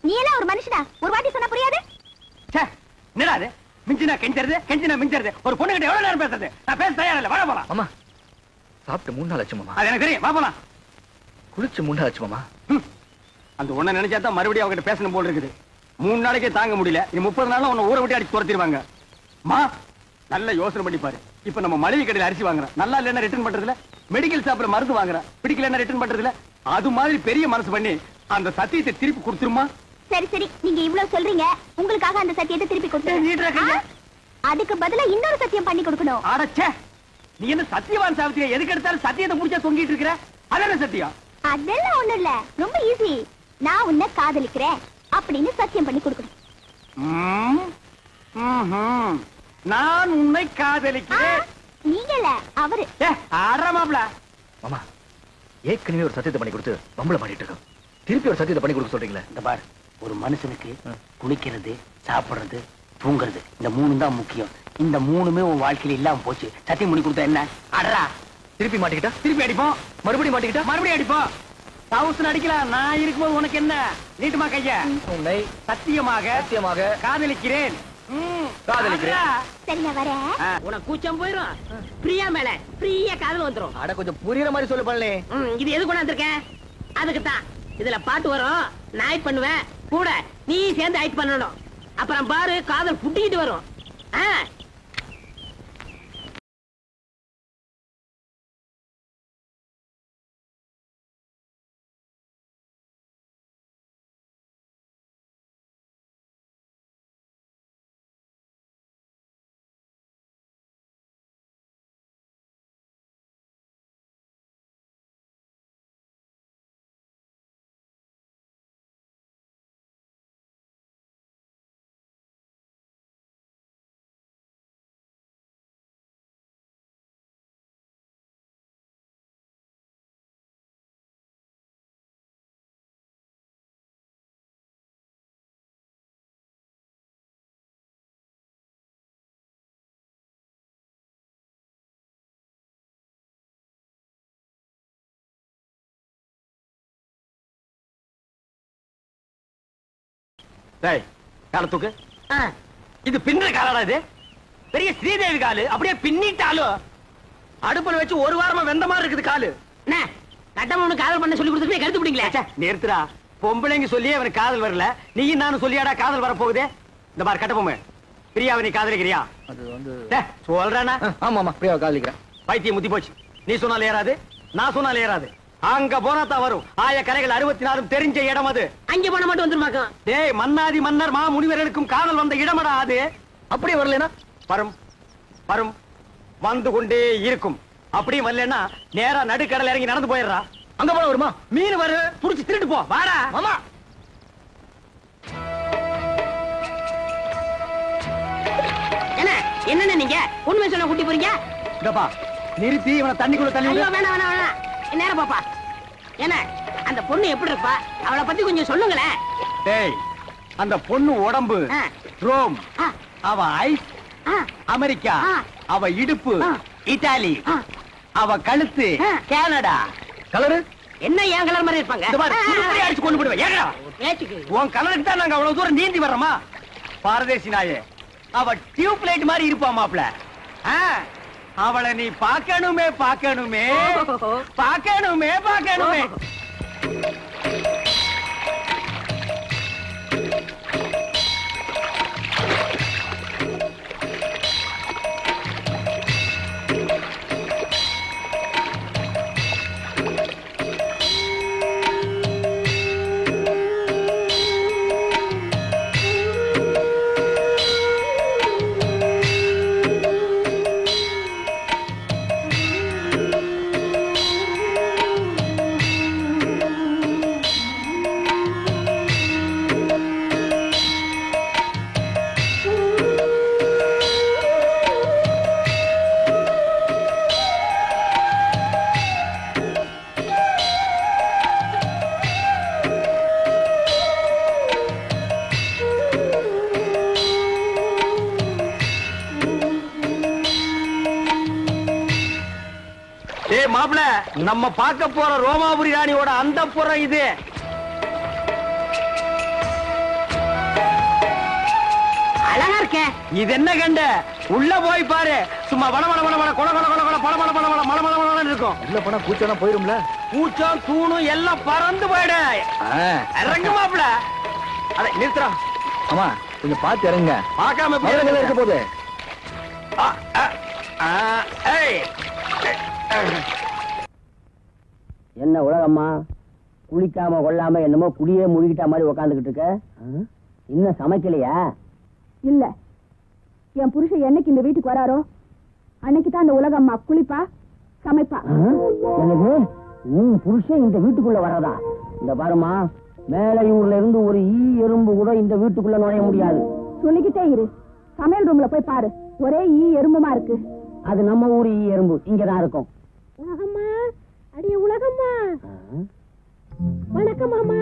நீ எல்லாம் ஒரு மனுஷனா? ஒரு வாட்டி சொன்னா புரியாது? என்னடா அது? மிஞ்சினா கெஞ்சறது, கெஞ்சினா மிஞ்சறது. ஒரு பொண்ணு கிட்ட எவ்வளவு நேரம் பேசுறது? நான் பேச தயாரா இல்ல. வர போலாம். மாமா சாப்பிட்டு 3 நாள் ஆச்சு மாமா. அது எனக்கு தெரியும். வா போலாம். குளிச்சு 3 நாள் ஆச்சு மாமா. அந்த ஒண்ண நினைச்சா தான் மறுபடியும் அவகிட்ட பேசணும் போல இருக்குது. 3 நாளைக்கே தாங்க முடியல. இது 30 நாள்ல உன்னை ஊரை விட்டு அடிச்சு துரத்திடுவாங்க. மா நல்ல யோசனை பண்ணி பாரு. இப்ப நம்ம மளிகை கடையில அரிசி வாங்குறோம், நல்லா இல்லைன்னா ரிட்டர்ன் பண்றதுல, மெடிக்கல் ஷாப்ல மருந்து வாங்குறோம், பிடிக்கலன்னா ரிட்டர்ன் பண்றதுல, அது மாதிரி பெரிய மனசு பண்ணி அந்த சத்தியத்தை திருப்பி கொடுத்துருமா. சரி சரி, நீங்க இவ்வளவு சொல்றீங்க, உங்களுக்காக அந்த சத்தியத்தை திருப்பி கொடுத்துறேன். அதுக்கு பதிலா இன்னொரு சத்தியம் பண்ணி கொடுக்கணும். அடச்சே, நீ என்ன சத்தியவான் சாவித்திரியா? எதுக்கு எடுத்தாலும் சத்தியத்தை முடிச்சா தொங்கிட்டு இருக்கிற? அதென்ன சத்தியம்? அதெல்லாம் ஒண்ணும் இல்ல, ரொம்ப ஈஸி. நான் உன்னை காதலிக்கிறேன் அப்படின்னு சத்தியம் பண்ணி கொடுக்கணும். நான் உன்னை காதலிக்கிறேன். நீங்க இல்ல, அவரு. ஆடுற மாப்ள. மாமா ஏற்கனவே ஒரு சத்தியத்தை பண்ணி கொடுத்து பம்பளை மாட்டிட்டு இருக்கோம். திருப்பி ஒரு சத்தியத்தை பண்ணி கொடுக்க சொல்றீங்களே? இந்த பார், ஒரு மனுஷனுக்கு குளிக்கிறது, சாப்பிடுறது, தூங்குறது, இந்த 3 தான் முக்கியம். இந்த 3மே உன் வாழ்க்கையில இல்லாம போச்சு. சத்தியம் பண்ணி கொடுத்தா என்ன? அடரா, திருப்பி மாட்டிக்கிட்டா திருப்பி அடிப்போம், மறுபடியும் மாட்டிக்கிட்டா மறுபடியும் அடிப்போம். தவுசன் அடிக்கலாம். நான் இருக்கும்போது உனக்கு என்ன? நீட்டுமா கைய. உன்னை சத்தியமாக காதலிக்கிறேன். காதலிக்கிறேன். சரி நான் வரேன். உனக்கு கூச்சம் போயிரும். பிரியா மேல பிரியா காதல் வந்துரும். அட கொஞ்சம் புரியுற மாதிரி சொல்லு பண்ணலே. இது எது கொண்டு வந்திருக்கேன்? அதுக்கு தான். இதுல பாட்டு வரும், நான் ஆக்ட் பண்ணுவேன், கூட நீ சேர்ந்து ஆக்ட் பண்ணணும். அப்புறம் பாரு காதல் புட்டிக்கிட்டு வரும். டேய், கால தூக்கு. இது பின்ன காலடா. இது பெரிய ஸ்ரீதேவி காலு. அப்படியே பின்னிட்டாலும் அடுப்புல வச்சு ஒரு வாரமா வெந்த மாதிரி இருக்குது காலு. என்ன கட்டமனு காதல் பண்ண சொல்லி கொடுத்துட்டு கருத்து பிடிங்களா? நிறுத்துறா. பொம்பளைங்க சொல்லியே அவனுக்கு காதல் வரல, நீயும் நானும் சொல்லியாடா காதல் வர போகுது. இந்த மாதிரி கட்டப்பொம்மை பிரியாவை நீ காதலிக்கிறியா? அது வந்து சொல்றானா? ஆமா பிரியாவை காதலிக்கிறேன். பைத்தியம் முத்தி போச்சு. நீ சொன்னால ஏறாது, நான் சொன்னால ஏறாது. அங்க போனா தான் வரும். ஆய கரைகள் 64 தெரிஞ்ச இடம் அது. அங்க போன மட்டும் வந்துருமாக்கும். டேய், மன்னாதி மன்னர் மா முனிவர்களுக்கும் காதல் வந்த இடமடா அது. அப்படியே வரலனா வரும் வரும் வந்து கொண்டே இருக்கும். அப்படியே வரலன்னா நேரா நடுக்கடல் இறங்கி நடந்து போயிடுறா. அங்க போன வருமா? மீன் வரு, புடிச்சு திருட்டு போ. வாடா மாமா. என்ன நீங்க உண்மை சொல்ல கூட்டி போறீங்க? இதப்பா நிறுத்தி இவனை தண்ணிக்குள்ள தள்ளி ஐயோ விடு. வேணாம் வேணாம் வேணாம். நேரம் பாப்பா. என்ன அந்த பொண்ணு எப்படி இருப்பா? அவளை பத்தி கொஞ்சம் சொல்லுங்களேன். டேய், அந்த பொண்ணு உடம்பு ரோம், அவ ஐஸ் அமெரிக்கா, அவ இடுப்பு இத்தாலி, அவ கழுத்து கனடா. கலரு என்ன ஏன் கலர் மாதிரி இருப்பாங்க? இந்த மாதிரி துருப்பிடி அடிச்சு கொண்டு போடுவேன். ஏங்கடா உன் கலருக்கு தான் நாங்க அவ்வளவு தூரம் நீந்தி வர்றோமா? பாரதேசி நாயே, அவ டியூப் லைட் மாதிரி இருப்பா மாப்ள. அவளை நீ பார்க்கணுமே பார்க்கணுமே பார்க்கணுமே பார்க்கணுமே. மாப்ள, நம்ம பார்க்க போற ரோமாபுரி ராணியோட அந்த புறம் இது. அழகா இருக்கே. இது என்ன கண்ட? உள்ள போய் பாரு. சும்மா வட வட வட வட கொல கொல கொல கொல பட பட பட பட மல மல மலன்னு இருக்கும். உள்ள போனா பூச்செல்லாம் போயிரும்ல? பூச்சம் தூணும் எல்லாம் பறந்து போயிடு. இறங்கு மாப்ள. அட நிறுத்துறா. ஆமா கொஞ்சம் பார்த்து இறங்க. பார்க்காம மதுரையில இருக்க போகுது. என்ன உலகம்மா, குளிக்காம கொள்ளாம என்னமோ குடியே முழுகிட்ட மாதிரி உக்காந்துக்கிட்டு இருக்க. இன்னும் சமைக்கலையா? இல்ல, என் புருஷன் என்னைக்கு இந்த வீட்டுக்கு வராரோ அன்னைக்கு தான் அந்த உலகம்மா குளிப்பா சமைப்பா. எனக்கு உன் புருஷன் இந்த வீட்டுக்குள்ள வர்றதா? இந்த பாருமா, மேலையூர்ல இருந்து ஒரு ஈ எறும்பு கூட இந்த வீட்டுக்குள்ள நுழைய முடியாது. சொல்லிக்கிட்டே இரு. சமையல் ரூம்ல போய் பாரு, ஒரே ஈ எறும்புமா இருக்கு. அது நம்ம ஊர் ஈ எறும்பு இங்கதான் இருக்கும். உலகம்மா, அடிய உலகம்மா. வணக்கம் மாமா.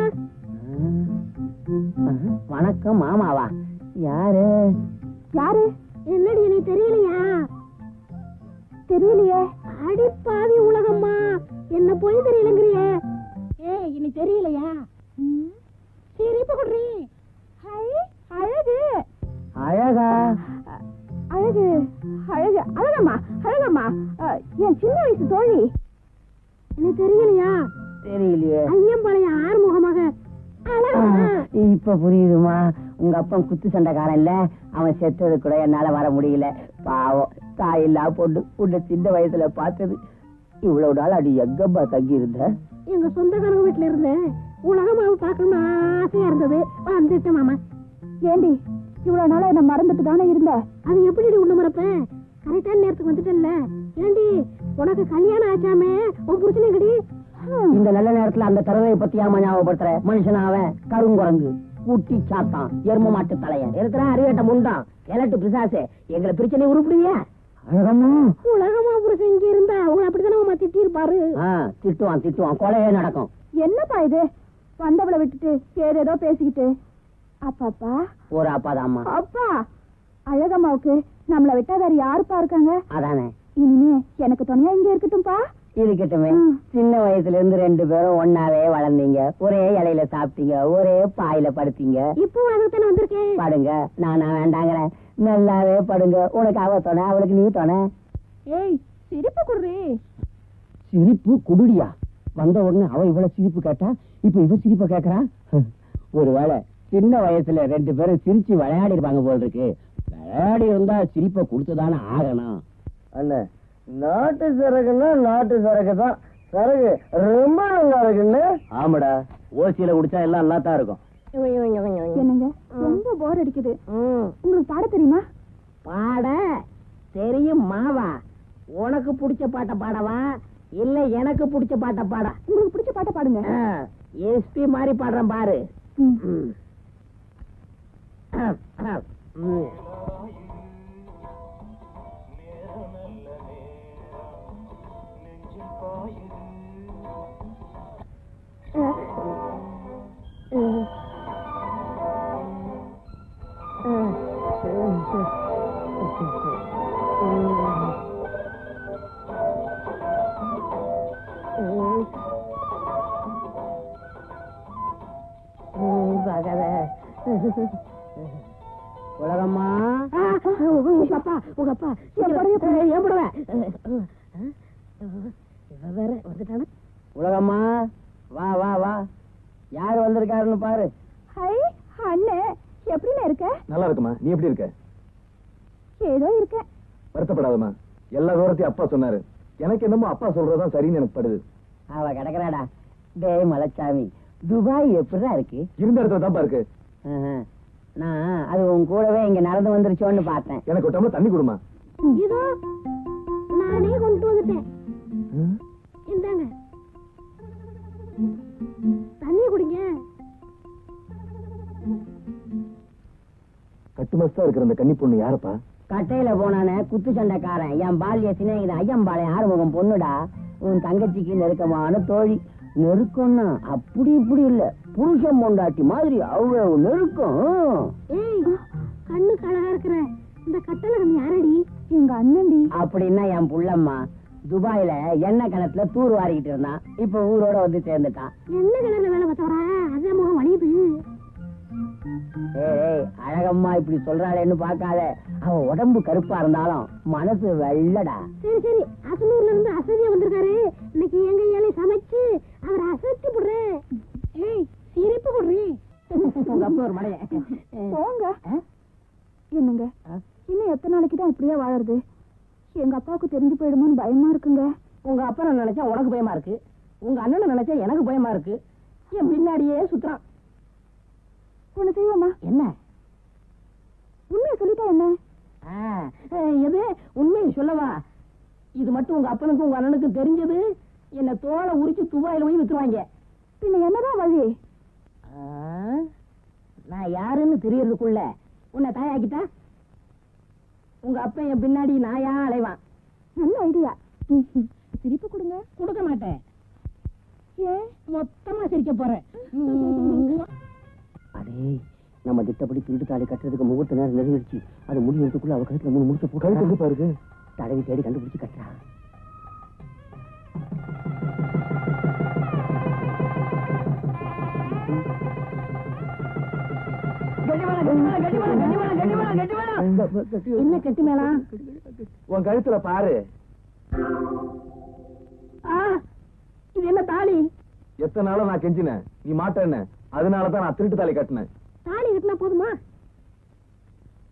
வணக்கம் மாமாவா? யாரு யாரு? என்னடி நீ தெரியலையா? தெரியலையே. அடி பாவி உலகம்மா, என்ன போய் தெரியலங்கிறிய? ஏய் இனி தெரியலையா? சிரிப்பு குடுறி. அழகு அழகா? அழகு அழகு அழகம்மா அழகம்மா, என் சின்ன வயசு தோழி. என்ன தெரியலையா? தெரியலையே. ஐயம்பாளைய ஆறுமுகமாக. இப்ப புரியுதுமா. உங்க அப்பன் குத்து சண்டைக்காரன் இல்ல, அவன் செத்தது கூட என்னால வர முடியல. பாவம், தாயில்லா பொண்ணு. உன்னை சின்ன வயசுல பார்த்தது. இவ்வளவு நாள் அடி எங்கப்பா தங்கி இருந்த? எங்க சொந்தக்காரங்க வீட்டுல இருந்தேன். உலகமாவை பார்க்கணும்னு ஆசையா இருந்தது, வந்துட்டேன் மாமா. ஏண்டி இவ்வளவு நாளா என்ன மறந்துட்டு தானே இருந்த? அது எப்படி உன்ன மறப்பேன்? கரெக்டான நேரத்துக்கு வந்துட்டேன்ல. ஏண்டி உனக்கு கல்யாணம் ஆச்சாமே, உன் புருஷனே கடி. இந்த நல்ல நேரத்துல அந்த தரவை பத்தி ஏமா ஞாபகப்படுத்துற? மனுஷன் அவன் கருங்குரங்கு, குட்டி சாத்தான், எரும மாட்டு தலையன், இருக்கிற அறிவேட்ட முண்டான், கிழட்டு பிசாசே. எங்களை பிரச்சனை உருப்பிடுவியா? அழகம்மா, உலகமா புருஷன் இங்க இருந்தா அவங்க அப்படித்தானே திட்டி இருப்பாரு. திட்டுவான் திட்டுவான், கொலையே நடக்கும். என்னப்பா இது, வந்தவளை விட்டுட்டு ஏதேதோ பேசிக்கிட்டு. அப்பாப்பா ஒரு அப்பாதாம்மா. அப்பா, அழகம்மாவுக்கு நம்மள விட்டா வேற யாருப்பா இருக்காங்க? அதானே. இனிமே எனக்கு துணையா இங்க இருக்கட்டும்பா. இருக்கட்டுமே. சின்ன வயசுல இருந்து 2 பேரும் ஒன்னாவே வளர்ந்தீங்க, ஒரே இலையில சாப்பிட்டீங்க, ஒரே பாயில படுத்தீங்க. இப்போ அதுதானே வந்திருக்கேன். படுங்க, நானா வேண்டாங்கிறேன். நல்லாவே படுங்க. உனக்கு அவ துணை, அவளுக்கு நீ துணை. ஏய் சிரிப்பு குடுறி. சிரிப்பு குடுடியா? வந்த உடனே அவ இவ்வளவு சிரிப்பு கேட்டா, இப்ப இவ சிரிப்ப கேக்குறா. ஒருவேளை சின்ன வயசுல 2 பேரும் சிரிச்சு விளையாடி இருப்பாங்க போல் இருக்கு. விளையாடி இருந்தா சிரிப்பை கொடுத்துதானே ஆகணும். அண்ணா, நாட்டு சரக்குன்னா நாட்டு சரக்கு தான். சரக்கு ரொம்ப நல்லா இருக்குன்னு. ஆமாடா, ஓசியில குடிச்சா எல்லாம் நல்லா தான் இருக்கும். என்னங்க ரொம்ப போர் அடிக்குது. உங்களுக்கு பாட தெரியுமா? பாட தெரியும் மாவா. உனக்கு பிடிச்ச பாட்ட பாடவா இல்ல எனக்கு பிடிச்ச பாட்ட பாட? உங்களுக்கு பிடிச்ச பாட்ட பாடுங்க. எஸ்பி மாதிரி பாடுறேன் பாரு. உலகம்மா, உங்க அப்பா வேற வந்துட்டான. உலகம்மா, வா வா வா, யாரு வந்திருக்காருன்னு பாரு. ஹை அண்ணே, எப்படின்னு இருக்க? நல்லா இருக்குமா, நீ எப்படி இருக்க? ஏதோ இருக்க. வருத்தப்படாதமா, எல்லா விவரத்தையும் அப்பா சொன்னாரு. எனக்கு என்னமோ அப்பா சொல்றதுதான் சரின்னு எனக்கு படுது. அவ கிடக்குறாடா. டேய் மலைச்சாமி, துபாய் எப்படிதான் இருக்கு? இருந்த இடத்துல தான்ப்பா இருக்கு. நான் அது உன் கூடவே இங்க நடந்து வந்துருச்சோன்னு பார்த்தேன். எனக்கு ஒரு டம்ளர் தண்ணி கொடுமா. இதோ நானே கொண்டு வந்துட்டேன். இந்தாங்க தண்ணி குடிங்க. கட்டுமஸ்தா இருக்கிற அந்த கன்னி பொண்ணு யாருப்பா? கட்டையில போனானே குத்து சண்டைக்காரன், என் பால்ய சிநேகிதன் ஐயம்பாளையம் ஆறுமுகம் பொண்ணுடா. உன் தங்கச்சிக்கு நெருக்கமான தோழி. நெருக்கம்னா அப்படி இப்படி இல்ல, புருஷன் பொண்டாட்டி மாதிரி அவ்வளவு நெருக்கம். ஏய், கண்ணுக்கு அழகா இருக்கிற இந்த கட்டழகன் யாரடி? எங்க அண்ணன்டி. அப்படின்னா என் புள்ளம்மா. துபாயில எண்ணெய் கிணத்துல தூர் வாரிக்கிட்டு இருந்தான். இப்ப ஊரோட வந்து சேர்ந்துட்டான். என்ன கிணறுல வேலை பார்த்தவரா? அதான் முகம் வலியுது. ஏய், அழகம்மா இப்படி சொல்றாளேன்னு பாக்காத. அவன் உடம்பு கருப்பா இருந்தாலும் மனசு வெள்ளடா. சரி சரி, அசனூர்ல இருந்து அசதியா வந்திருக்காரு. இன்னைக்கு எங்க ஏழை சமைச்சு அவரை அசத்தி போடுறேன். ஏய், சிரிப்பு போடுறீ. உங்க அப்பா ஒரு மலைய போங்க. என்னங்க, இன்னும் எத்தனை நாளைக்கு தான் இப்படியே வாழறது? எங்க அப்பாவுக்கு தெரிஞ்சு போயிடுமோன்னு பயமா இருக்குங்க. உங்க அப்பா நினைச்சா உனக்கு பயமா இருக்கு, உங்க அண்ணனை நினைச்சா எனக்கு பயமா இருக்கு. என் பின்னாடியே சுத்துறான். ஒண்ணு செய்வோமா? என்ன? உண்மையை சொல்லிட்டா என்ன? எது உண்மையை சொல்லவா? இது மட்டும் உங்க அப்பனுக்கும் உங்க அண்ணனுக்கும் தெரிஞ்சது, என்ன தோலை உரிச்சு துபாயில போய் வித்துருவாங்க. பின்ன என்னதான் வழி? நான் யாருன்னு தெரியறதுக்குள்ள உன்னை தாயாக்கிட்டா உங்க அப்பா என் பின்னாடி நாயா அலைவான். நல்ல ஐடியா. சிரிப்பு கொடுங்க. கொடுக்க மாட்டேன். முறைப்படி திருட்டு தாலி கட்டுறதுக்கு முகூர்த்த நேரம் நெருங்கிடுச்சு. அது முடியறதுக்குள்ள அவ கழுத்துல 3 முடிச்ச போட்டு கழுத்து பாருங்க. தடவி தேடி கண்டுபிடிச்சு கட்டுறா. என்ன கட்டி மேளம்? உன் கழுத்துல பாரு. இது என்ன தாலி? எத்தனை நாளும் நான் கெஞ்சினேன், நீ மாட்டேன்னு. அதனாலதான் நான் திருட்டு தாலி கட்டினேன். தாலி கட்டினா போதுமா?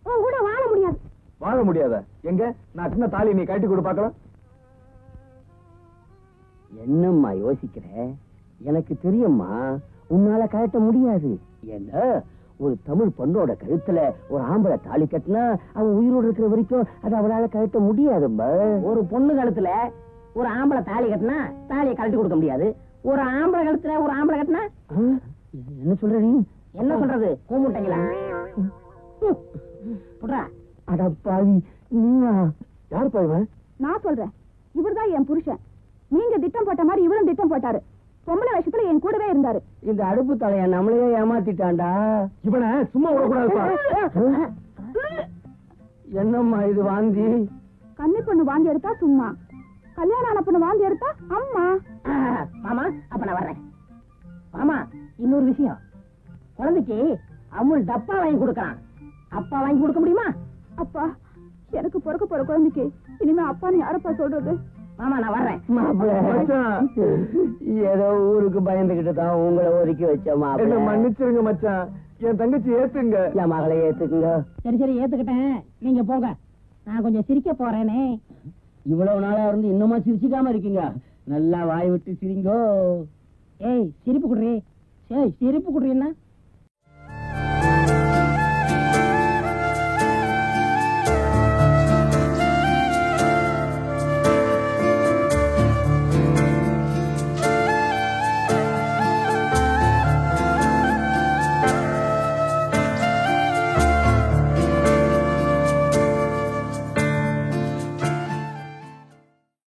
உன் கூட வாழ முடியாது. வாழ முடியாத? எங்க நான் சின்ன தாலி நீ கட்டி கொடு பாக்கலாம். என்னம்மா யோசிக்கிற? எனக்கு தெரியும்மா, உன்னால கட்ட முடியாது. ஏன்னா ஒரு தமிழ் பொண்ணோட கழுத்துல ஒரு ஆம்பளை தாலி கட்டினா அவன் உயிரோடு இருக்கிற வரைக்கும் அது அவளால கட்ட முடியாதும்மா. ஒரு பொண்ணு கழுத்துல ஒரு ஆம்பளை தாலி கட்டினா தாலியை கழட்டி கொடுக்க முடியாது. ஒரு ஆம்பளை கழுத்துல ஒரு ஆம்பளை கட்டினா என்ன சொல்ற நீ? என்ன சொல்றது? கூமுட்டைங்களா? அட பாவி, நீயா? யார் பாய்வன்? நான் சொல்றேன், இவர்தான் என் புருஷன். நீங்க திட்டம் போட்ட மாதிரி இவரும் திட்டம் போட்டாரு. பொம்பளை விஷயத்துல என் கூடவே இருந்தாரு. இந்த அடுப்பு தலைய நம்மளையே ஏமாத்திட்டான்டா. இவனை சும்மா விடக்கூடாதுப்பா. என்னம்மா இது வாந்தி? கன்னி பொண்ணு வாந்தி எடுத்தா சும்மா, கல்யாணம் ஆன பொண்ணு வாந்தி எடுத்தா அம்மா. மாமா, அப்ப நான் வர்றேன். மாமா, இன்னொரு விஷயம். குழந்தைக்கு அமுல் டப்பா வாங்கி கொடுக்கறான். அப்பா வாங்கி கொடுக்க முடியுமா? அப்பா, எனக்கு பிறக்க போற குழந்தைக்கு இனிமே அப்பான்னு யாரப்பா சொல்றது? மாமா, நான் வர்றேன். மச்சான், ஏதோ ஊருக்கு பயந்துகிட்டு தான் உங்களை ஒதுக்கி வச்ச என்ன மாப்பிள்ளை. மன்னிச்சிருங்க மச்சான். என் தங்கச்சி ஏத்துங்க. என் மகளை ஏத்துக்குங்க. சரி சரி, ஏத்துக்கிட்டேன். நீங்க போங்க, நான் கொஞ்சம் சிரிக்க போறேனே. இவ்வளவு நாளா இருந்து இன்னுமா சிரிச்சுக்காம இருக்கீங்க? நல்லா வாய் விட்டு சிரிங்கோ. ஏய், சிரிப்பு குடுறி. ஏய், சிரிப்பு குடுறீன்னா